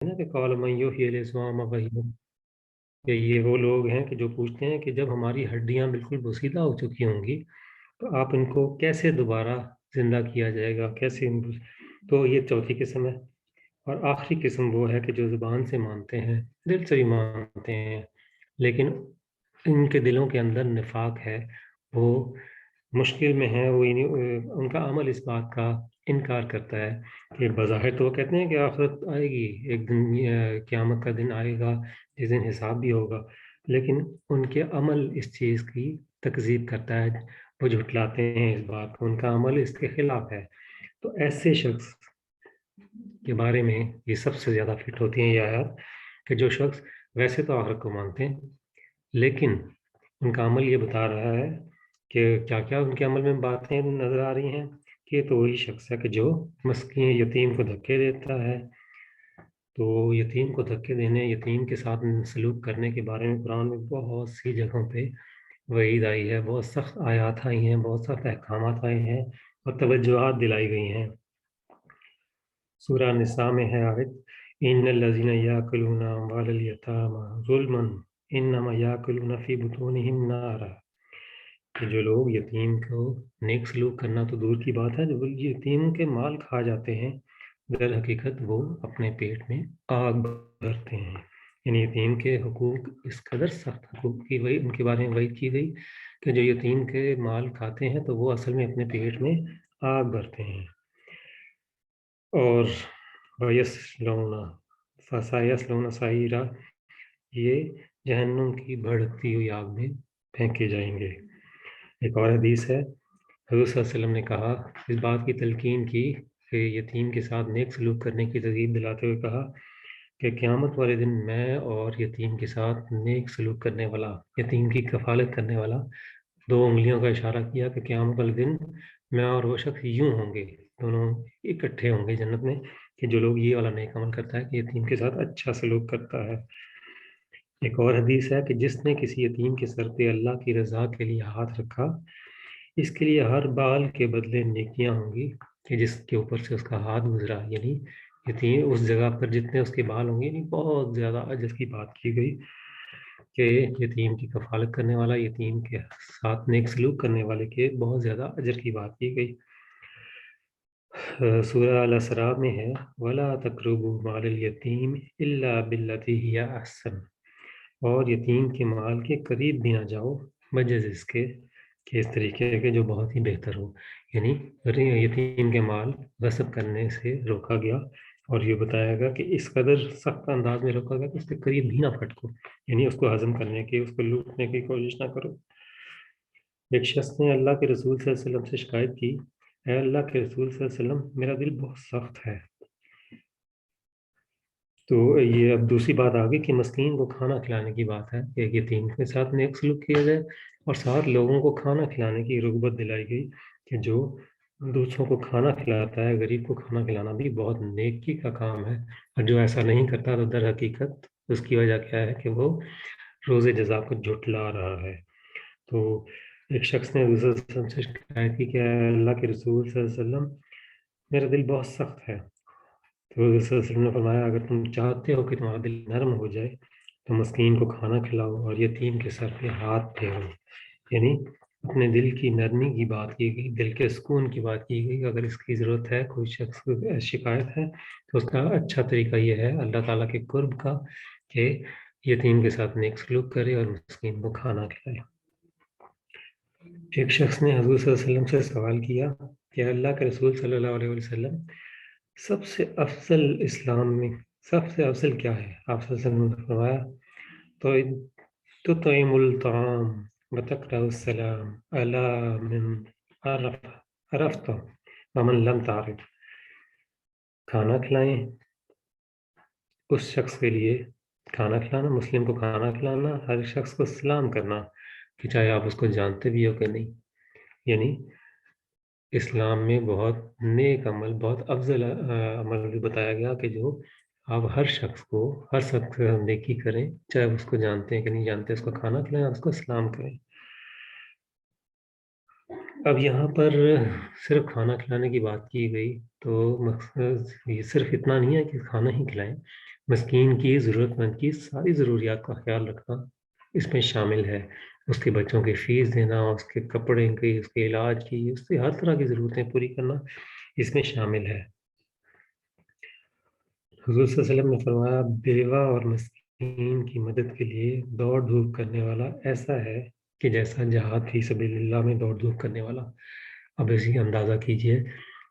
نا کہ قال من یحیی العظام وہی، کہ یہ وہ لوگ ہیں کہ جو پوچھتے ہیں کہ جب ہماری ہڈیاں بالکل بوسیدہ ہو چکی ہوں گی تو آپ ان کو کیسے دوبارہ زندہ کیا جائے گا، کیسے تو یہ چوتھی قسم ہے۔ اور آخری قسم وہ ہے کہ جو زبان سے مانتے ہیں، دل سے بھی مانتے ہیں، لیکن ان کے دلوں کے اندر نفاق ہے، وہ مشکل میں ہے، وہ ان کا عمل اس بات کا انکار کرتا ہے کہ بظاہر تو وہ کہتے ہیں کہ آخرت آئے گی، ایک دن قیامت کا دن آئے گا جس دن حساب بھی ہوگا، لیکن ان کے عمل اس چیز کی تکذیب کرتا ہے، وہ جھٹلاتے ہیں اس بات کو، ان کا عمل اس کے خلاف ہے۔ تو ایسے شخص کے بارے میں یہ سب سے زیادہ فٹ ہوتی ہیں یہ آیات، کہ جو شخص ویسے تو آخرت کو مانتے ہیں لیکن ان کا عمل یہ بتا رہا ہے کہ کیا کیا ان کے عمل میں باتیں نظر آ رہی ہیں کہ تو وہی شخص ہے کہ جو مسکین یتیم کو دھکے دیتا ہے۔ تو یتیم کو دھکے دینے، یتیم کے ساتھ سلوک کرنے کے بارے میں قرآن میں بہت سی جگہوں پہ وعید آئی ہے، بہت سخت آیات آئی ہیں، بہت سخت احکامات آئے ہیں اور توجہات دلائی گئی ہیں۔ سورہ نساء میں ہے آیت ان الذین یاکلون اموال الیتامی ظلما انما یاکلون فی بطونہم نارا، کہ جو لوگ یتیم کو نیک سلوک کرنا تو دور کی بات ہے، جو یتیم کے مال کھا جاتے ہیں در حقیقت وہ اپنے پیٹ میں آگ بھرتے ہیں۔ یعنی یتیم کے حقوق اس قدر سخت حقوق کی وہی ان کے بارے میں وعید کی گئی کہ جو یتیم کے مال کھاتے ہیں تو وہ اصل میں اپنے پیٹ میں آگ بھرتے ہیں۔ اور وَيَصْلَوْنَ فَسَيَصْلَوْنَ سَعِيرًا، یہ جہنم کی بھڑکتی ہوئی آگ میں پھینکے جائیں گے۔ ایک اور حدیث ہے، حضور صلی اللہ علیہ وسلم نے کہا، اس بات کی تلقین کی کہ یتیم کے ساتھ نیک سلوک کرنے کی ترغیب دلاتے ہوئے کہا کہ قیامت والے دن میں اور یتیم کے ساتھ نیک سلوک کرنے والا، یتیم کی کفالت کرنے والا، دو انگلیوں کا اشارہ کیا کہ قیامت والے دن میں اور وہ شخص یوں ہوں گے، دونوں اکٹھے ہوں گے جنت میں، کہ جو لوگ یہ والا نیک عمل کرتا ہے کہ یتیم کے ساتھ اچھا سلوک کرتا ہے۔ ایک اور حدیث ہے کہ جس نے کسی یتیم کے سر پہ اللہ کی رضا کے لیے ہاتھ رکھا، اس کے لیے ہر بال کے بدلے نیکیاں ہوں گی کہ جس کے اوپر سے اس کا ہاتھ گزرا، یعنی یتیم اس جگہ پر جتنے اس کے بال ہوں گے، یعنی بہت زیادہ اجر کی بات کی گئی کہ یتیم کی کفالت کرنے والا، یتیم کے ساتھ نیک سلوک کرنے والے کے بہت زیادہ اجر کی بات کی گئی۔ سورہ الاسراء میں ہے وَلَا تَقْرَبُوا مَالَ الْيَتِيمِ إِلَّا بِالَّتِي هِيَ أَحْسَنُ، اور یتیم کے مال کے قریب بھی نہ جاؤ بجز اس کے کہ اس طریقے کے جو بہت ہی بہتر ہو، یعنی یتیم کے مال غصب کرنے سے روکا گیا، اور یہ بتایا گیا کہ اس قدر سخت انداز میں روکا گیا کہ اس کے قریب بھی نہ پھٹکو، یعنی اس کو ہضم کرنے کی، اس کو لوٹنے کی کوشش نہ کرو۔ ایک شخص نے اللہ کے رسول صلی اللہ علیہ وسلم سے شکایت کی، اے اللہ کے رسول صلی اللہ علیہ وسلم، میرا دل بہت سخت ہے۔ تو یہ اب دوسری بات آ گئی کہ مسکین کو کھانا کھلانے کی بات ہے کہ یتیم کے ساتھ نیک سلوک کیا جائے، اور ساتھ لوگوں کو کھانا کھلانے کی رغبت دلائی گئی کہ جو دوسروں کو کھانا کھلاتا ہے، غریب کو کھانا کھلانا بھی بہت نیکی کا کام ہے، اور جو ایسا نہیں کرتا تو در حقیقت اس کی وجہ کیا ہے کہ وہ روز جزا کو جھٹلا رہا ہے۔ تو ایک شخص نے حضور صلی اللہ علیہ وسلم سے شکایت کی کہ اے اللہ کے رسول صلی اللہ علیہ وسلم، میرا دل بہت سخت ہے۔ تو حضور صلی اللہ علیہ وسلم نے فرمایا اگر تم چاہتے ہو کہ تمہارا دل نرم ہو جائے تو مسکین کو کھانا کھلاؤ اور یتیم کے سر پہ ہاتھ پھیرو، یعنی اپنے دل کی نرمی کی بات کی گئی، دل کے سکون کی بات کی گئی۔ اگر اس کی ضرورت ہے، کوئی شخص کو شکایت ہے، تو اس کا اچھا طریقہ یہ ہے اللہ تعالیٰ کے قرب کا کہ یتیم کے ساتھ نیک سلوک کرے اور مسکین کو کھانا کھلائے۔ ایک شخص نے حضور صلی اللہ علیہ وسلم سے سوال کیا کہ اللہ کے رسول صلی اللہ علیہ وسلم، سب سے افضل اسلام میں سب سے افضل کیا ہے؟ آپ صلی اللہ علیہ وسلم نے فرمایا تطعم الطعام وتقرأ السلام علی من عرفت ومن لم تعرف، کھانا کھلائیں اس شخص کے لیے، کھانا کھلانا، مسلم کو کھانا کھلانا، ہر شخص کو سلام کرنا کہ چاہے آپ اس کو جانتے بھی ہو کہ نہیں، یعنی اسلام میں بہت نیک عمل، بہت افضل عمل بھی بتایا گیا کہ جو آپ ہر شخص کو نیکی کریں، چاہے اس کو جانتے ہیں کہ نہیں جانتے، اس کو کھانا کھلائیں اور اس کو سلام کریں۔ اب یہاں پر صرف کھانا کھلانے کی بات کی گئی تو مقصد یہ صرف اتنا نہیں ہے کہ کھانا ہی کھلائیں، مسکین کی ضرورت مند کی ساری ضروریات کا خیال رکھنا اس میں شامل ہے. اس کے بچوں کی فیس دینا، اس کے کپڑے کی، اس کے علاج کی، اس سے ہر طرح کی ضرورتیں پوری کرنا اس میں شامل ہے. حضور صلی اللہ علیہ وسلم نے فرمایا بیوہ اور مسکین کی مدد کے لیے دوڑ دھوپ کرنے والا ایسا ہے کہ جیسا جہاد فی سبیل اللہ میں دوڑ دھوپ کرنے والا. اب اسی اندازہ کیجئے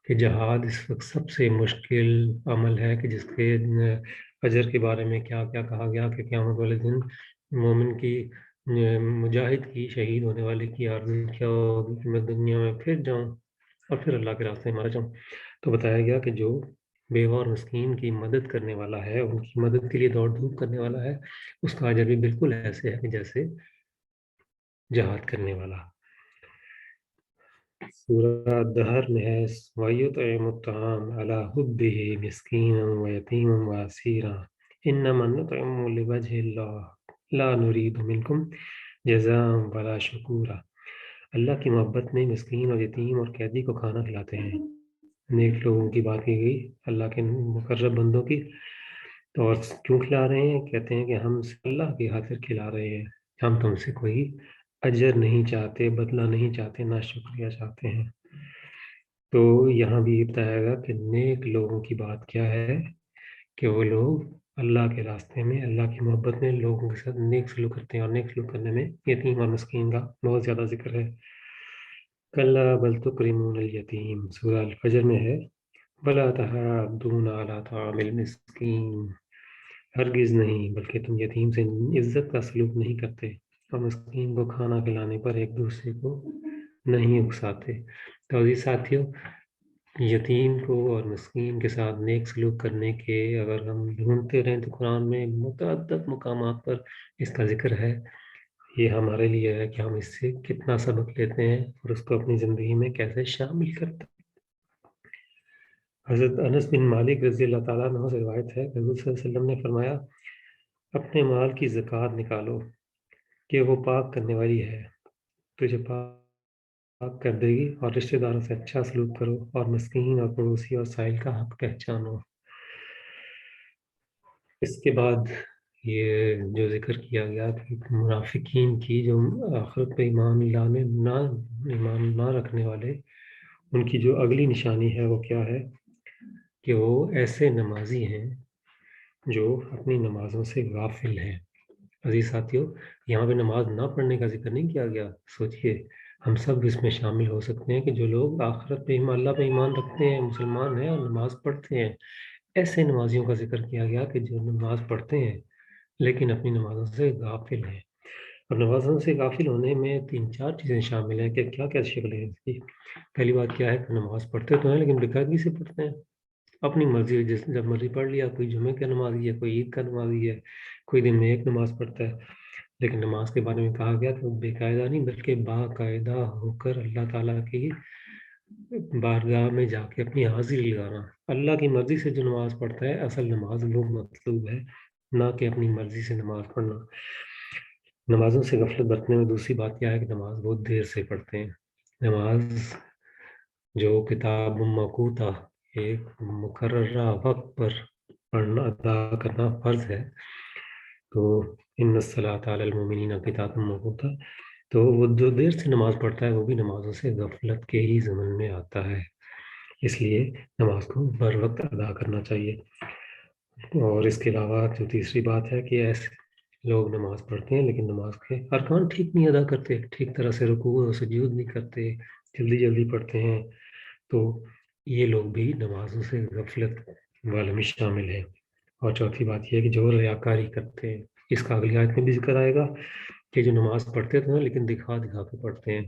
کہ جہاد اس وقت سب سے مشکل عمل ہے کہ جس کے اجر کے بارے میں کیا کیا کہا گیا کہ قیامت والے دن مومن کی مجاہد کی شہید ہونے والے کی آرزو کیا ہوگی کہ میں دنیا میں پھر جاؤں اور پھر اللہ کے راستے میں مارا جاؤں. تو بتایا گیا کہ جو بیوہ اور مسکین کی مدد کرنے والا ہے، ان کی مدد کے لیے دوڑ دھوپ کرنے والا ہے، اس کا اجر بھی بالکل ایسے ہے کہ جیسے جہاد کرنے والا. سورہ دہر میں ہے وَيُطْعِمُ الطَّعَامَ عَلَى حُبِّهِ مِسْكِينًا وَيَتِيمًا وَأَسِيرًا إِنَّمَا نُطْعِمُ لِوَجْهِ اللَّهِ لَا نُرِيدُ مِنْكُمْ جَزَاءً وَلَا شُكُورًا. اللہ کی محبت میں مسکین اور یتیم اور قیدی کو کھانا کھلاتے ہیں. نیک لوگوں کی بات کی گئی، اللہ کے مقرب بندوں کی. تو اور کیوں کھلا رہے ہیں؟ کہتے ہیں کہ ہم اللہ کی خاطر کھلا رہے ہیں، ہم تم سے کوئی اجر نہیں چاہتے، بدلہ نہیں چاہتے، نہ شکریہ چاہتے ہیں. تو یہاں بھی بتایا گا کہ نیک لوگوں کی بات کیا ہے کہ وہ لوگ اللہ کے راستے میں، اللہ کی محبت میں لوگوں کے ساتھ نیک سلوک کرتے ہیں، اور نیک سلوک کرنے میں یتیم اور مسکین کا بہت زیادہ ذکر ہے. کلا بل تکرمون الیتیم، سورہ الفجر میں ہے بلا تحاضون علی طعام المسکین، ہرگز نہیں بلکہ تم یتیم سے عزت کا سلوک نہیں کرتے اور مسکین کو کھانا کھلانے پر ایک دوسرے کو نہیں اکساتے. تو عزیز ساتھیوں، یتیم کو اور مسکین کے ساتھ نیک سلوک کرنے کے اگر ہم ڈھونڈتے رہیں تو قرآن میں متعدد مقامات پر اس کا ذکر ہے. یہ ہمارے لیے ہے کہ ہم اس سے کتنا سبق لیتے ہیں اور اس کو اپنی زندگی میں کیسے شامل کرتے ہیں. حضرت انس بن مالک رضی اللہ تعالیٰ عنہ سے روایت ہے کہ حضور صلی اللہ علیہ وسلم نے فرمایا اپنے مال کی زکوٰۃ نکالو کہ وہ پاک کرنے والی ہے، تجھے پاک کر دے گی، اور رشتہ داروں سے اچھا سلوک کرو اور مسکین اور پڑوسی اور سائل کا حق پہچانو. اس کے بعد یہ جو ذکر کیا گیا کہ منافقین کی، جو آخرت پہ ایمان نہ رکھنے والے، ان کی جو اگلی نشانی ہے وہ کیا ہے کہ وہ ایسے نمازی ہیں جو اپنی نمازوں سے غافل ہیں. عزیز ساتھیوں، یہاں پہ نماز نہ پڑھنے کا ذکر نہیں کیا گیا. سوچئے ہم سب اس میں شامل ہو سکتے ہیں کہ جو لوگ آخرت پہ اللہ پہ ایمان رکھتے ہیں، مسلمان ہیں اور نماز پڑھتے ہیں، ایسے نمازیوں کا ذکر کیا گیا کہ جو نماز پڑھتے ہیں لیکن اپنی نمازوں سے غافل ہیں. اور نمازوں سے غافل ہونے میں 3-4 چیزیں شامل ہیں کہ کیا کیا شکلیں ہیں اس کی. پہلی بات کیا ہے کہ نماز پڑھتے تو ہیں لیکن بے قاعدگی سے پڑھتے ہیں، اپنی مرضی، جب مرضی پڑھ لیا. کوئی جمعے کا نمازی ہے، کوئی عید کا نمازی ہے، کوئی دن میں ایک نماز پڑھتا ہے. لیکن نماز کے بارے میں کہا گیا کہ وہ بے قاعدہ نہیں بلکہ باقاعدہ ہو کر اللہ تعالیٰ کی بارگاہ میں جا کے اپنی حاضری لگانا. اللہ کی مرضی سے جو نماز پڑھتا ہے، اصل نماز وہ مطلوب ہے، نہ کہ اپنی مرضی سے نماز پڑھنا. نمازوں سے غفلت برتنے میں دوسری بات کیا ہے کہ نماز بہت دیر سے پڑھتے ہیں. نماز جو کتاب موقوتہ، ایک مقررہ وقت پر پڑھنا، ادا کرنا فرض ہے. تو ان الصلاۃ علی المؤمنین کتاب موقوتہ، تو وہ جو دیر سے نماز پڑھتا ہے وہ بھی نمازوں سے غفلت کے ہی ضمن میں آتا ہے. اس لیے نماز کو بر وقت ادا کرنا چاہیے. اور اس کے علاوہ جو تیسری بات ہے کہ ایسے لوگ نماز پڑھتے ہیں لیکن نماز کے ارکان ٹھیک نہیں ادا کرتے، ٹھیک طرح سے رکوع و سجود نہیں کرتے، جلدی جلدی پڑھتے ہیں، تو یہ لوگ بھی نمازوں سے غفلت والے میں شامل ہیں. اور چوتھی بات یہ ہے کہ جو ریاکاری کرتے ہیں، اس کا اگلی آیت میں بھی ذکر آئے گا کہ جو نماز پڑھتے تو ہیں لیکن دکھا دکھا کے پڑھتے ہیں.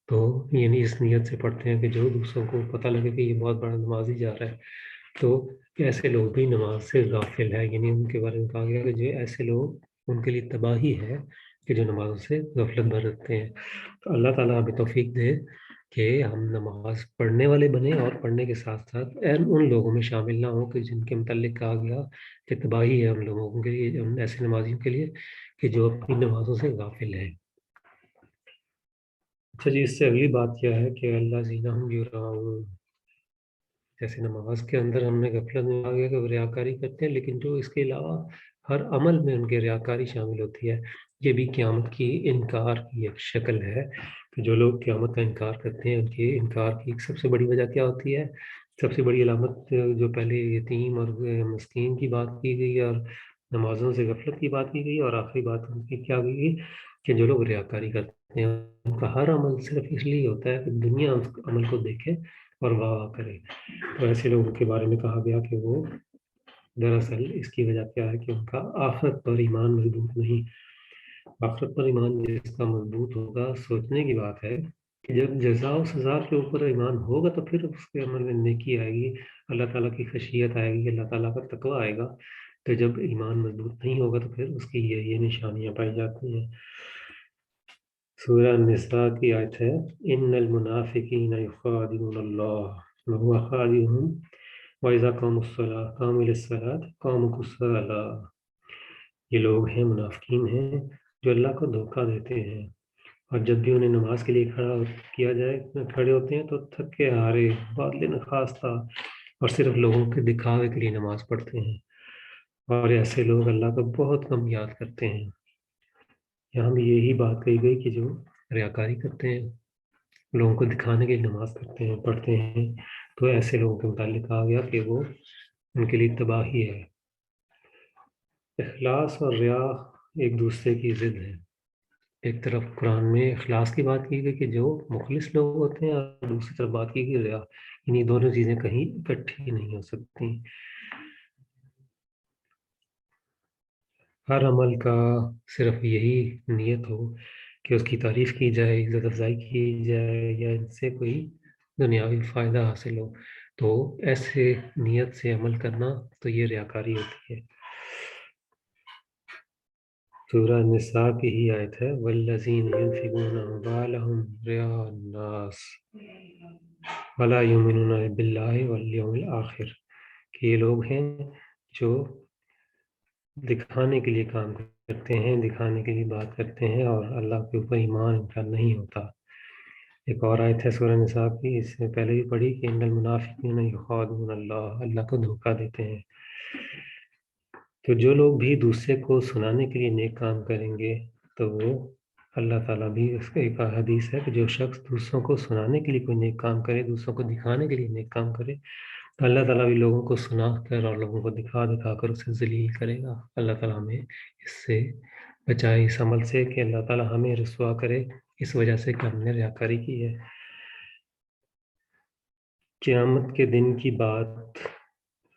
تو یعنی اس نیت سے پڑھتے ہیں کہ جو دوسروں کو پتہ لگے کہ یہ بہت بڑا نمازی جا رہا ہے. تو ایسے لوگ بھی نماز سے غافل ہے، یعنی ان کے بارے میں کہا گیا کہ جو ایسے لوگ، ان کے لیے تباہی ہے کہ جو نمازوں سے غفلت برتتے ہیں. تو اللہ تعالیٰ ہمیں توفیق دے کہ ہم نماز پڑھنے والے بنیں اور پڑھنے کے ساتھ ساتھ ان لوگوں میں شامل نہ ہوں کہ جن کے متعلق کہا گیا کہ تباہی ہے ان لوگوں کے لیے، ان ایسے نمازیوں کے لیے کہ جو اپنی نمازوں سے غافل ہیں. اچھا جی، اس سے اگلی بات کیا ہے کہ اللہ زینہ ہم یراؤن، جیسے نماز کے اندر ہم نے غفلت میں آ گیا کہ وہ ریاکاری کرتے ہیں، لیکن جو اس کے علاوہ ہر عمل میں ان کے ریاکاری شامل ہوتی ہے۔ یہ بھی قیامت کی انکار کی ایک شکل ہے کہ جو لوگ قیامت کا انکار کرتے ہیں، ان کے انکار کی ایک سب سے بڑی وجہ کیا ہوتی ہے؟ سب سے بڑی علامت جو پہلے یتیم اور مسکین کی بات کی گئی اور نمازوں سے غفلت کی بات کی گئی، اور آخری بات ان کی کیا ہوئی کہ جو لوگ ریاکاری کرتے ہیں ان کا ہر عمل صرف اس لیے ہوتا ہے کہ دنیا اس عمل کو دیکھے اور واہ واہ کرے۔ تو ایسے لوگوں کے بارے میں کہا گیا کہ وہ دراصل اس کی وجہ کیا ہے کہ ان کا آخرت پر ایمان مضبوط نہیں۔ آخرت پر ایمان جس کا مضبوط ہوگا، سوچنے کی بات ہے کہ جب جزا و سزا کے اوپر ایمان ہوگا تو پھر اس کے عمل میں نیکی آئے گی، اللہ تعالیٰ کی خشیت آئے گی، اللہ تعالیٰ کا تقویٰ آئے گا۔ تو جب ایمان مضبوط نہیں ہوگا تو پھر اس کی یہ نشانیاں پائی جاتی ہیں۔ سورہ النساء کی آیت ہے ان المنافقین یخادعون اللہ وهو خادعهم وَإِذَا قَامُوا إِلَى الصَّلَاةِ قَامُوا كُسَالَىٰ۔ یہ لوگ ہیں، منافقین ہیں، جو اللہ کو دھوکہ دیتے ہیں، اور جب بھی انہیں نماز کے لیے کھڑے ہوتے ہیں تو تھکے ہارے، بادل نخواستہ، اور صرف لوگوں کے دکھاوے کے لیے نماز پڑھتے ہیں، اور ایسے لوگ اللہ کو بہت کم یاد کرتے ہیں۔ یہاں بھی یہی بات کہی گئی کہ جو ریاکاری کرتے ہیں، لوگوں کو دکھانے کے لیے نماز کرتے ہیں، پڑھتے ہیں، تو ایسے لوگوں کے متعلق کہا گیا کہ وہ ان کے لیے تباہی ہے۔ اخلاص اور ریا ایک دوسرے کی ضد ہے۔ ایک طرف قرآن میں اخلاص کی بات کی گئی کہ جو مخلص لوگ ہوتے ہیں، اور دوسری طرف بات کی گئی ریا۔ انہی دونوں چیزیں کہیں اکٹھی نہیں ہو سکتی۔ ہر عمل کا صرف یہی نیت ہو کہ اس کی تعریف کی جائے، عزت افزائی کی جائے، یا ان سے کوئی دنیاوی فائدہ حاصل ہو، تو ایسے نیت سے عمل کرنا تو یہ ریاکاری ہوتی ہے۔ سورہ نساء کی ہی آیت ہے والذین ينفقون اموالهم رئاء الناس ولا یؤمنون باللہ والیوم الآخر، کہ یہ لوگ ہیں جو دکھانے کے لیے کام کرتے ہیں، دکھانے کے لیے بات کرتے ہیں، اور اللہ کے اوپر ایمان ان کا نہیں ہوتا۔ ایک اور آیت ہے سورہ نساء کی، اس سے پہلے بھی پڑھی کہ ان المنافقین یخادعون اللہ، اللہ کو دھوکہ دیتے ہیں۔ تو جو لوگ بھی دوسرے کو سنانے کے لیے نیک کام کریں گے تو وہ اللہ تعالیٰ بھی، اس کا ایک حدیث ہے کہ جو شخص دوسروں کو سنانے کے لیے کوئی نیک کام کرے، دوسروں کو دکھانے کے لیے نیک کام کرے، تو اللہ تعالیٰ بھی لوگوں کو سنا کر اور لوگوں کو دکھا دکھا کر اسے ذلیل کرے گا۔ اللہ تعالیٰ ہمیں اس سے بچائے، اس عمل سے کہ اللہ تعالیٰ ہمیں رسوا کرے اس وجہ سے کہ ہم نے ریاکاری کی ہے۔ قیامت کے دن کی بات،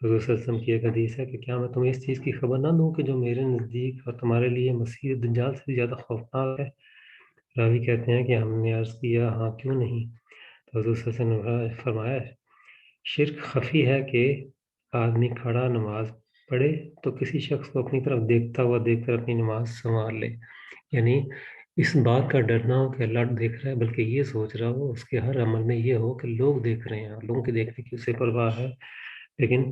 حضور صلی اللہ علیہ وسلم کی ایک حدیث ہے کہ کیا میں تمہیں اس چیز کی خبر نہ دوں کہ جو میرے نزدیک اور تمہارے لیے مسیح دجال سے زیادہ خوفناک ہے؟ راوی کہتے ہیں کہ ہم نے عرض کیا ہاں کیوں نہیں؟ تو حضور صلی اللہ علیہ وسلم نے فرمایا شرک خفی ہے کہ آدمی کھڑا نماز پڑھے تو کسی شخص کو اپنی طرف دیکھتا ہوا دیکھ کر اپنی نماز سنوار لے، یعنی اس بات کا ڈر نہ ہو کہ اللہ دیکھ رہا ہے، بلکہ یہ سوچ رہا ہو، اس کے ہر عمل میں یہ ہو کہ لوگ دیکھ رہے ہیں، اور لوگوں کے دیکھنے کی اسے پرواہ ہے، لیکن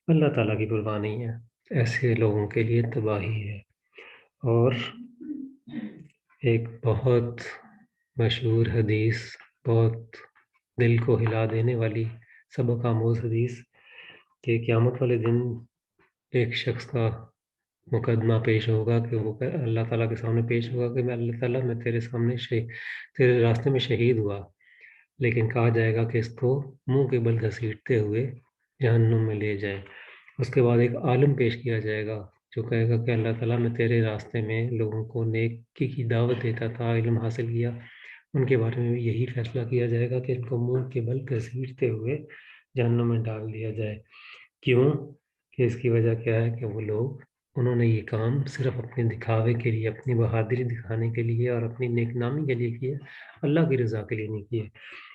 اللہ تعالیٰ کی پرواہ نہیں ہے۔ ایسے لوگوں کے لیے تباہی ہے۔ اور ایک بہت مشہور حدیث، بہت دل کو ہلا دینے والی سبق آموز حدیث، کہ قیامت والے دن ایک شخص کا مقدمہ پیش ہوگا کہ وہ اللہ تعالیٰ کے سامنے پیش ہوگا کہ میں اللہ تعالیٰ میں تیرے سامنے تیرے راستے میں شہید ہوا، لیکن کہا جائے گا کہ اس کو منہ کے بل گھسیٹتے ہوئے جہنم میں لے جائیں۔ اس کے بعد ایک عالم پیش کیا جائے گا جو کہے گا کہ اللہ تعالیٰ میں تیرے راستے میں لوگوں کو نیکی کی دعوت دیتا تھا، علم حاصل کیا، ان کے بارے میں بھی یہی فیصلہ کیا جائے گا کہ ان کو منہ کے بل گھسیٹتے ہوئے جہنم میں ڈال دیا جائے۔ کیوں؟ کہ اس کی وجہ کیا ہے کہ وہ لوگ، انہوں نے یہ کام صرف اپنے دکھاوے کے لیے، اپنی بہادری دکھانے کے لیے اور اپنی نیک نامی کے لیے کیے، اللہ کی رضا کے لیے نہیں کیے۔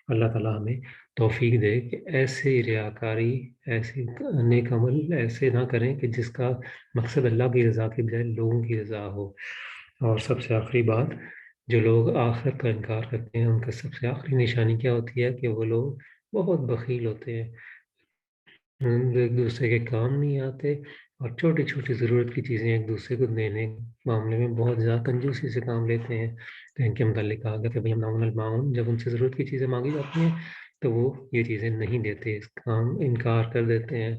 اللہ تعالیٰ ہمیں توفیق دے کہ ایسے ریاکاری، ایسی نیک عمل ایسے نہ کریں کہ جس کا مقصد اللہ کی رضا کے بجائے لوگوں کی رضا ہو۔ اور سب سے آخری بات، جو لوگ آخرت کا انکار کرتے ہیں ان کا سب سے آخری نشانی کیا ہوتی ہے کہ وہ لوگ بہت بخیل ہوتے ہیں، ایک دوسرے کے کام نہیں آتے، اور چھوٹی چھوٹی ضرورت کی چیزیں ایک دوسرے کو دینے کے معاملے میں بہت زیادہ کنجوسی سے کام لیتے ہیں۔ تو ان کے متعلق کہا گیا کہ بھئی ہم المعاون، جب ان سے ضرورت کی چیزیں مانگی جاتی ہیں تو وہ یہ چیزیں نہیں دیتے، اس کام انکار کر دیتے ہیں۔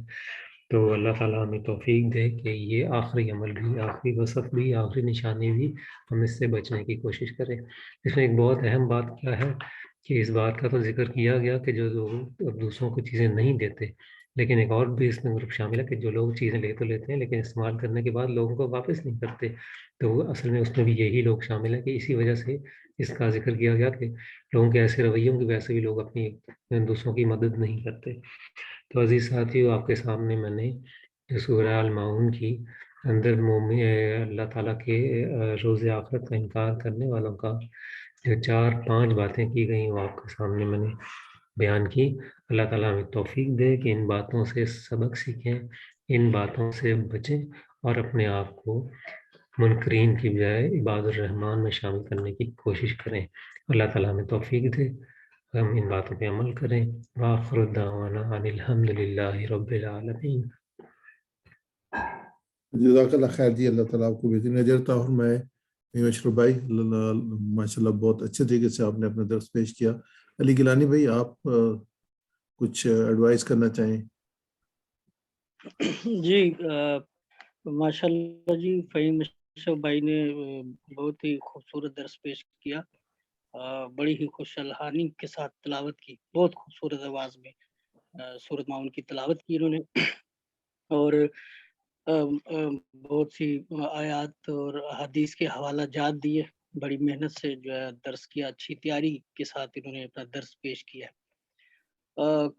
تو اللہ تعالیٰ ہمیں توفیق دے کہ یہ آخری عمل بھی، آخری وصف بھی، آخری نشانی بھی ہم اس سے بچنے کی کوشش کریں۔ اس میں ایک بہت اہم بات کیا ہے کہ اس بات کا تو ذکر کیا گیا کہ جو لوگ دوسروں کو چیزیں نہیں دیتے، لیکن ایک اور بھی اس میں گروپ شامل ہے کہ جو لوگ چیزیں لے تو لیتے ہیں لیکن استعمال کرنے کے بعد لوگوں کو واپس نہیں کرتے۔ تو وہ اصل میں اس میں بھی یہی لوگ شامل ہیں کہ اسی وجہ سے اس کا ذکر کیا گیا کہ لوگوں کے ایسے رویوں کی وجہ سے بھی لوگ اپنی دوسروں کی مدد نہیں کرتے۔ تو عزیز ساتھیو، آپ کے سامنے میں نے جو سورہ المعون کی اندر مومن اللہ تعالیٰ کے روز آخرت کا انکار کرنے والوں کا جو 4-5 باتیں کی گئیں وہ آپ کے سامنے میں نے بیان کی۔ اللہ تعالیٰ ہمیں توفیق دے کہ ان باتوں سے سبق سیکھیں، ان باتوں سے بچیں اور اپنے آپ کو منکرین کی بجائے عباد الرحمن میں شامل کرنے کی کوشش کریں۔ اللہ تعالیٰ ہمیں توفیق دے ہم ان باتوں پہ عمل کریں۔ وآخر دعوانا ان الحمد للہ رب العالمین۔ جزاک اللہ خیر جی، اللہ تعالیٰ آپ کو بہترین اجر عطا فرمائے۔ اشرف بھائی ماشاء اللہ بہت اچھے طریقے سے آپ نے اپنا درس پیش کیا۔ علی گیلانی بھائی آپ کچھ ایڈوائز کرنا چاہیں؟ جی ماشاء اللہ جی، فہیم اشرف بھائی نے بہت ہی خوبصورت درس پیش کیا، بڑی ہی خوش الحانی کے ساتھ تلاوت کی، بہت خوبصورت آواز میں سورۃ معون کی تلاوت کی انہوں نے، اور بہت سی آیات اور حدیث کے حوالہ جات دیے، بڑی محنت سے جو ہے درس کیا، اچھی تیاری کے ساتھ انہوں نے اپنا درس پیش کیا۔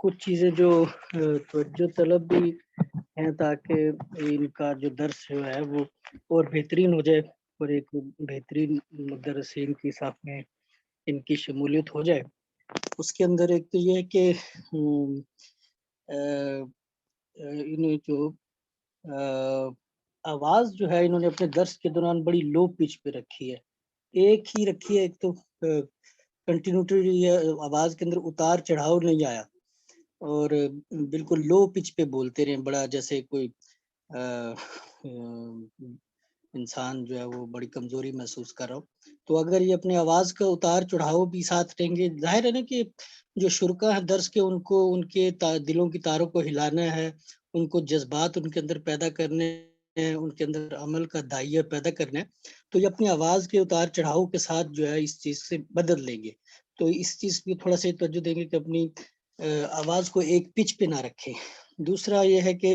کچھ چیزیں جو توجہ طلب بھی ہیں تاکہ ان کا جو درس جو ہے وہ اور بہترین ہو جائے اور ایک بہترین مدرسین کی صف میں ان کی شمولیت ہو جائے۔ اس کے اندر ایک تو یہ ہے کہ انہیں جو آواز جو ہے انہوں نے اپنے درس کے دوران بڑی لو پچ پہ رکھی ہے، ایک ہی رکھی ہے، ایک تو کنٹینیوٹی آواز کے اندر اتار چڑھاؤ نہیں آیا اور بالکل لو پچ پہ بولتے رہے، بڑا جیسے کوئی انسان جو ہے وہ بڑی کمزوری محسوس کر رہا ہو۔ تو اگر یہ اپنے آواز کا اتار چڑھاؤ بھی ساتھ رہیں گے، ظاہر ہے نا کہ جو شرکا ہیں درس کے، ان کو ان کے دلوں کی تاروں کو ہلانا ہے، ان کو جذبات ان کے اندر پیدا کرنے ہیں، ان کے اندر عمل کا دائیہ پیدا کرنا ہے، تو یہ اپنی آواز کے اتار چڑھاؤ کے ساتھ جو ہے اس چیز سے بدل لیں گے۔ تو اس چیز پہ تھوڑا سا توجہ دیں گے کہ اپنی آواز کو ایک پچ پہ نہ رکھیں۔ دوسرا یہ ہے کہ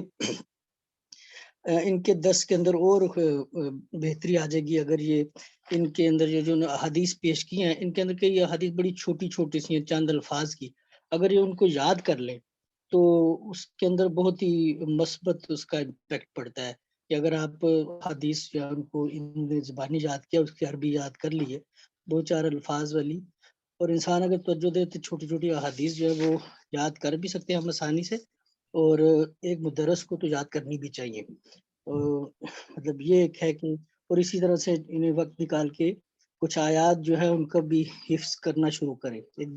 ان کے درس کے اندر اور بہتری آ جائے گی اگر یہ ان کے اندر جو حدیث پیش کی ہیں، ان کے اندر کئی حدیث بڑی چھوٹی چھوٹی سی ہیں، چند الفاظ کی، اگر یہ ان کو یاد کر لیں تو اس کے اندر بہت ہی مثبت اس کا امپیکٹ پڑتا ہے کہ اگر آپ حدیث یا ان کو ان زبانی یاد کیا، اس کی عربی یاد کر لیے 2-4 الفاظ والی، اور انسان اگر توجہ دے تو چھوٹی چھوٹی حدیث جو ہے وہ یاد کر بھی سکتے ہیں ہم آسانی سے، اور ایک مدرس کو تو یاد کرنی بھی چاہیے۔ مطلب یہ ایک ہے کہ، اور اسی طرح سے انہیں وقت نکال کے کچھ آیات جو ہے ان کا بھی حفظ کرنا شروع کریں۔ ایک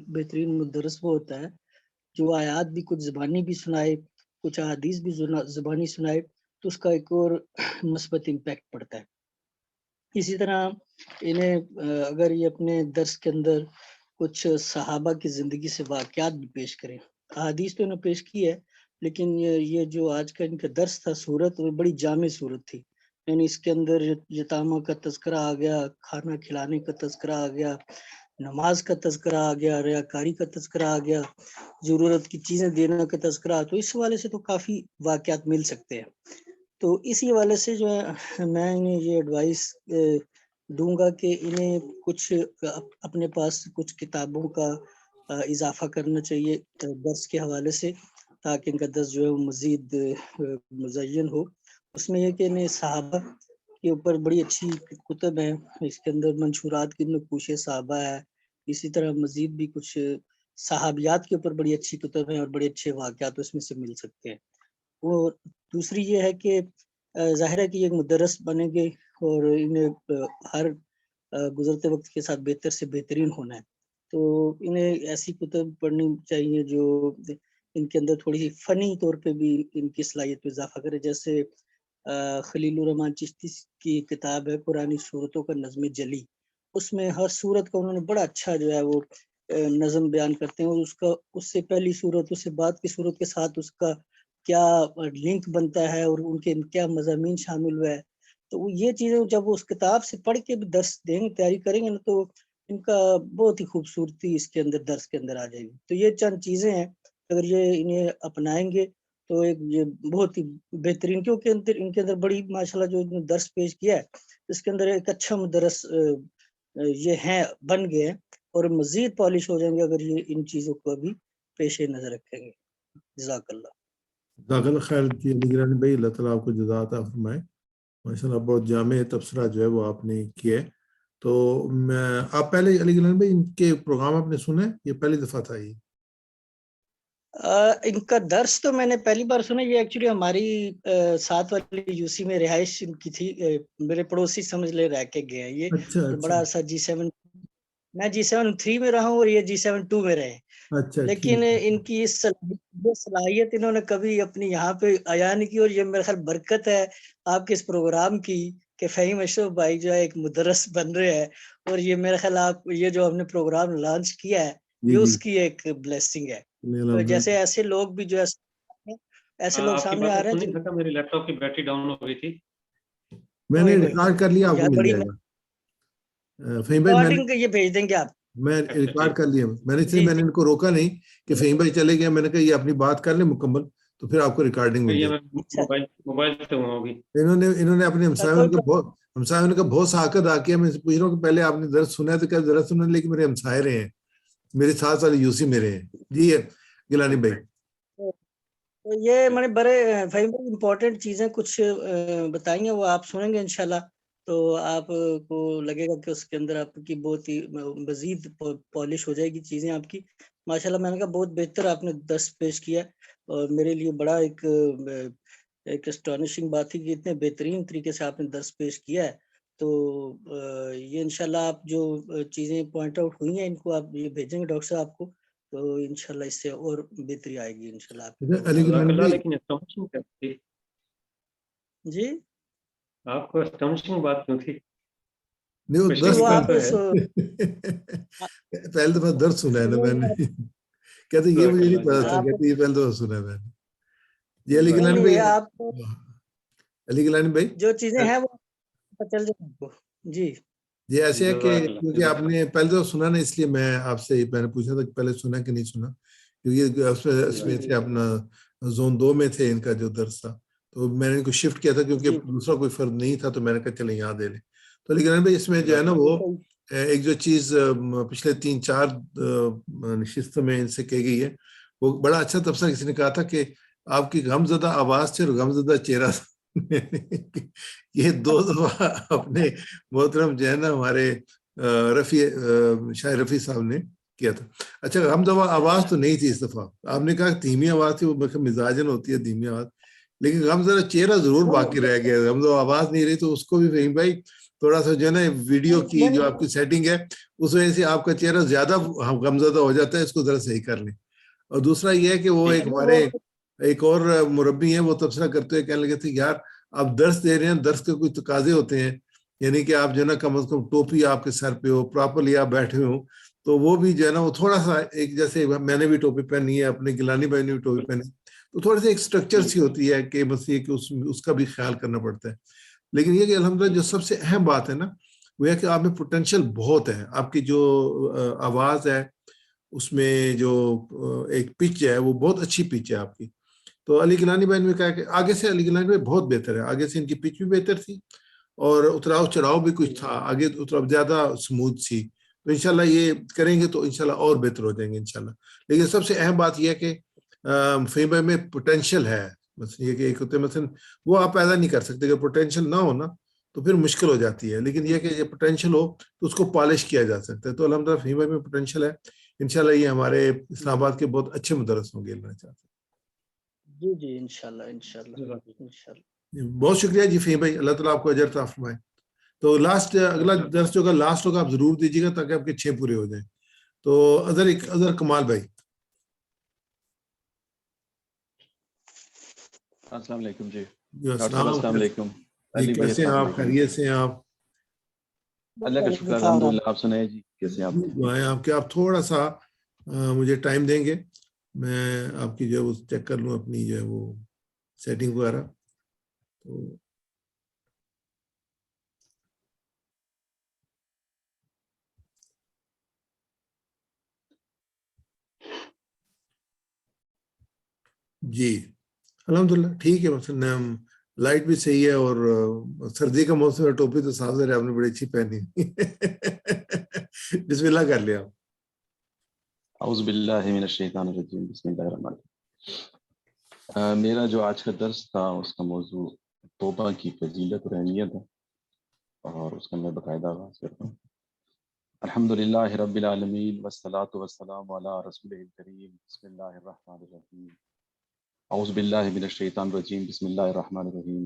بہترین مدرس وہ ہوتا ہے جو آیات بھی کچھ زبانی بھی سنائے، کچھ احادیث بھی زبانی سنائے، تو اس کا ایک اور مثبت امپیکٹ پڑتا ہے۔ اسی طرح انہیں اگر یہ اپنے درس کے اندر کچھ صحابہ کی زندگی سے واقعات بھی پیش کریں، احادیث تو انہوں نے پیش کی ہے، لیکن یہ جو آج کا ان کا درس تھا، صورت وہ بڑی جامع صورت تھی، یعنی اس کے اندر یتامہ کا تذکرہ آ گیا، کھانا کھلانے کا تذکرہ آ گیا، نماز کا تذکرہ آ گیا، ریاکاری کا تذکرہ آ گیا، ضرورت کی چیزیں دینے کا تذکرہ، تو اس حوالے سے تو کافی واقعات مل سکتے ہیں۔ تو اسی حوالے سے جو ہے میں انہیں یہ ایڈوائس دوں گا کہ انہیں کچھ اپنے پاس کچھ کتابوں کا اضافہ کرنا چاہیے درس کے حوالے سے، تاکہ ان کا درس جو ہے وہ مزید مزین ہو۔ اس میں یہ کہ انہیں صحابہ کے اوپر بڑی اچھی کتب ہیں، اس کے اندر منشورات کی نقوش صحابہ ہے، اسی طرح مزید بھی کچھ صحابیات کے اوپر بڑی اچھی کتب ہیں اور بڑے اچھے واقعات اس میں سے مل سکتے ہیں۔ وہ دوسری یہ ہے کہ ظاہر ہے کہ ایک مدرس بنیں گے اور انہیں ہر گزرتے وقت کے ساتھ بہتر سے بہترین ہونا ہے، تو انہیں ایسی کتب پڑھنی چاہیے جو ان کے اندر تھوڑی سی فنی طور پہ بھی ان کی صلاحیت میں اضافہ کرے، جیسے خلیل الرحمن چشتی کی کتاب ہے قرآنی صورتوں کا نظم جلی، اس میں ہر صورت کا انہوں نے بڑا اچھا جو ہے وہ نظم بیان کرتے ہیں، اور اس سے پہلی صورت، اس سے بعد کی صورت کے ساتھ اس کا کیا لنک بنتا ہے اور ان کے کیا مضامین شامل ہوا ہے. تو یہ چیزیں جب وہ اس کتاب سے پڑھ کے بھی درس دیں گے، تیاری کریں گے نا، تو ان کا بہت ہی خوبصورتی اس کے اندر درس کے اندر آ جائے گی. تو یہ چند چیزیں ہیں، اگر یہ انہیں اپنائیں گے تو ایک یہ بہت ہی بہترین، کیونکہ ان کے اندر بڑی ماشاءاللہ جو درس پیش کیا ہے اس کے اندر ایک اچھا مدرس یہ ہیں بن گئے ہیں، اور مزید پالش ہو جائیں گے اگر یہ ان چیزوں کو ابھی پیش نظر رکھیں گے. جزاک اللہ. جزاک اللہ خیر جی علی گیلانی بھائی، اللہ تعالیٰ آپ کو جزا عطا فرمائے. ماشاءاللہ بہت جامع تبصرہ جو ہے وہ آپ نے کیا ہے. تو آپ پہلے علی گیلانی بھائی ان کے پروگرام آپ نے سنے؟ یہ پہلی دفعہ تھا یہ؟ ان کا درس تو میں نے پہلی بار سنا. یہ ایکچولی ہماری ساتھ والی یوسی میں رہائش ان کی تھی، میرے پڑوسی سمجھ لے رہ کے گئے ہیں یہ. اچھا اور بڑا عرصہ G7، میں G7-3 میں رہا ہوں اور یہ G7-2 میں رہے. اچھا لیکن ان کی صلاحیت انہوں نے کبھی اپنی یہاں پہ عیاں نہیں کی، اور یہ میرے خیال برکت ہے آپ کے اس پروگرام کی کہ فہیم اشرف بھائی جو ہے ایک مدرس بن رہے ہیں. اور یہ میرے خیال آپ یہ جو ہم نے پروگرام لانچ کیا ہے یہ اس کی ایک بلیسنگ ہے. تو جیسے ایسے لوگ بھی جو ایسے لوگ سامنے آ رہے ہیں. میری لیپ ٹاپ کی بیٹری ڈاؤن ہو گئی تھی، میں نے ریکارڈ کر لیا، آپ کو مل جائے گا. فہیم بھائی ریکارڈنگ یہ بھیج دیں گے آپ. میں ریکارڈ کر لیا، میں نے ان کو روکا نہیں کہ فہیم بھائی چلے گئے، میں نے کہا یہ اپنی بات کر لیں مکمل تو پھر آپ کو ریکارڈنگ مل جائے گی. موبائل سے ہوگی. انہوں نے اپنے ہمسایوں کا بہت سا حق ادا کیا. میں پوچھ رہا ہوں کہ پہلے آپ نے درس سنا ہے تو کیا درس سنا، لیکن میرے ہمسائے رہے ہیں، میرے ساتھ والے یوسی میرے ہیں. جی گیلانی بھائی. تو یہ میں نے بڑے فہیم بھائی امپورٹنٹ چیزیں کچھ بتائی ہیں، وہ آپ سنیں گے انشاءاللہ تو آپ کو لگے گا کہ اس کے اندر آپ کی بہت ہی مزید پالش ہو جائے گی چیزیں آپ کی. ماشاءاللہ میں نے کہا بہت بہتر آپ نے درس پیش کیا، اور میرے لیے بڑا ایک اسٹانشنگ بات تھی کہ اتنے بہترین طریقے سے آپ نے درس پیش کیا ہے. تو یہ انشاءاللہ آپ جو چیزیں پوائنٹ آؤٹ ہوئی ہیں ان کو آپ یہ بھیجیں گے ڈاکٹر صاحب کو، تو انشاءاللہ اس سے اور بہتری آئے گی انشاءاللہ آپ کی. جی آپ کو اسٹانشنگ بات کیوں تھی؟ پہلی دفعہ درس سنا ہے نا میں نے، کہتے یہ مجھے نہیں پتا تھا، کہتے یہ پہلی دفعہ سنا ہے میں نے. جی علی گیلانی بھائی، علی گیلانی بھائی جو چیزیں ہیں وہ چل جائیں آپ کو. جی یہ ایسے ہے کہ کیونکہ آپ نے پہلے تو سنا نا، اس لیے میں نے پوچھا تھا کہ پہلے سنا کہ نہیں سنا، کیونکہ اس میں تھے اپنا زون 2 میں تھے ان کا جو درس تھا، تو میں نے ان کو شفٹ کیا تھا کیونکہ دوسرا کوئی فرد نہیں تھا، تو میں نے کہا چلیں یہاں دے لیں. تو علی گیلانی بھائی اس میں جو ہے نا وہ ایک جو چیز پچھلے 3-4 نشستوں میں ان سے کہی گئی ہے، وہ بڑا اچھا تبصرہ کسی نے کہا تھا کہ آپ کی غمزدہ آواز سے اور غمزدہ چہرہ یہ 2 دفعہ اپنے محترم جو ہے نا ہمارے شاہ رفیع صاحب نے کیا تھا. اچھا غمزدہ آواز تو نہیں تھی اس دفعہ، آپ نے کہا دھیمی آواز تھی، وہ مزاجن ہوتی ہے دھیمی آواز، لیکن غمزدہ چہرہ ضرور باقی رہ گیا. غمزدہ آواز نہیں رہی، تو اس کو بھی فہیم بھائی تھوڑا سا جو ہے نا ویڈیو کی جو آپ کی سیٹنگ ہے اس وجہ سے آپ کا چہرہ زیادہ غمزدہ ہو جاتا ہے، اس کو ذرا صحیح کر لیں. اور دوسرا یہ ہے کہ وہ ایک ہمارے ایک اور مربی ہیں، وہ تبصرہ کرتے ہوئے کہنے لگے تھے یار آپ درس دے رہے ہیں، درس کے کوئی تقاضے ہوتے ہیں، یعنی کہ آپ جو ہے نا کم از کم ٹوپی آپ کے سر پہ ہو، پراپرلی آپ بیٹھے ہو. تو وہ بھی جو ہے نا وہ تھوڑا سا ایک، جیسے میں نے بھی ٹوپی پہنی ہے، اپنے گیلانی بھائی نے بھی ٹوپی پہنی، تو تھوڑی سی ایک سٹرکچر سی ہوتی ہے کہ بس یہ کہ اس کا بھی خیال کرنا پڑتا ہے. لیکن یہ کہ الحمدللہ جو سب سے اہم بات ہے نا وہ ہے کہ آپ میں پوٹینشیل بہت ہے. آپ کی جو آواز ہے اس میں جو ایک پچ ہے وہ بہت اچھی پچ ہے آپ کی. تو علی گیلانی بھائی نے کہا کہ آگے سے علی گیلانی بھائی بہت بہتر ہے، آگے سے ان کی پچ بھی بہتر تھی اور اتراؤ چڑھاؤ بھی کچھ تھا، آگے اتراؤ زیادہ سموتھ تھی. تو انشاءاللہ یہ کریں گے تو انشاءاللہ اور بہتر ہو جائیں گے انشاءاللہ. لیکن سب سے اہم بات یہ ہے کہ فہیم بھائی میں پوٹینشیل ہے، مثلا یہ کہ ایک ہوتے مثلا وہ آپ پیدا نہیں کر سکتے، اگر پوٹینشیل نہ ہونا تو پھر مشکل ہو جاتی ہے، لیکن یہ کہ یہ پوٹینشیل ہو تو اس کو پالش کیا جا سکتا ہے. تو الحمدللہ فہیم بھائی میں پوٹینشیل ہے، انشاءاللہ یہ ہمارے اسلام آباد کے بہت اچھے مدرس ہوں گے. میں چاہتا ہوں جی انشاءاللہ. بہت شکریہ جی فہیم بھائی، اللہ تعالیٰ آپ کو اجر عطا فرمائے. تو لاسٹ اگلا درس جو لاسٹ ہوگا آپ ضرور دیجیے گا تاکہ آپ کے 6 پورے ہو جائیں. تو اظہر کمال بھائی. السلام علیکم. جی السلام علیکم. جی کیسے ہیں آپ؟ خیریت سے ہیں آپ؟ اللہ کا شکر الحمدللہ. آپ سنائیں جی کیسے آپ؟ دعائیں آپ کے. آپ تھوڑا سا مجھے ٹائم دیں گے, میں آپ کی جو ہے وہ چیک کر لوں اپنی جو ہے وہ سیٹنگ وغیرہ. تو جی الحمدللہ ٹھیک ہے. مثلا لائٹ بھی صحیح ہے, اور سردی کا موسم ہے, ٹوپی تو صاف ظاہر ہے آپ نے بڑی اچھی پہنی. بسم اللہ کر لیا. اعوذ باللہ من الشیطان الرجیم بسم اللہ الرحمن الرحیم. میرا جو آج کا درس تھا اس کا موضوع توبہ کی فضیلت اور اہمیت ہے, اور اس کا میں باقاعدہ آغاز کرتا ہوں. الحمدللہ رب العالمین والصلاة والسلام علی رسولہ الکریم بسم اللہ الرحمن الرحیم. اعوذ باللہ من الشیطان الرجیم بسم اللہ الرحمن الرحیم.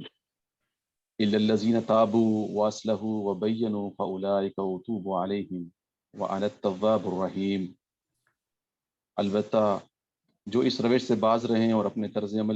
الا الذین تابوا واصلحوا وبینوا فاولئک اتوب علیہم وانا التواب الرحیم. البتہ جو اس روش سے باز رہیں اور اپنے طرز عمل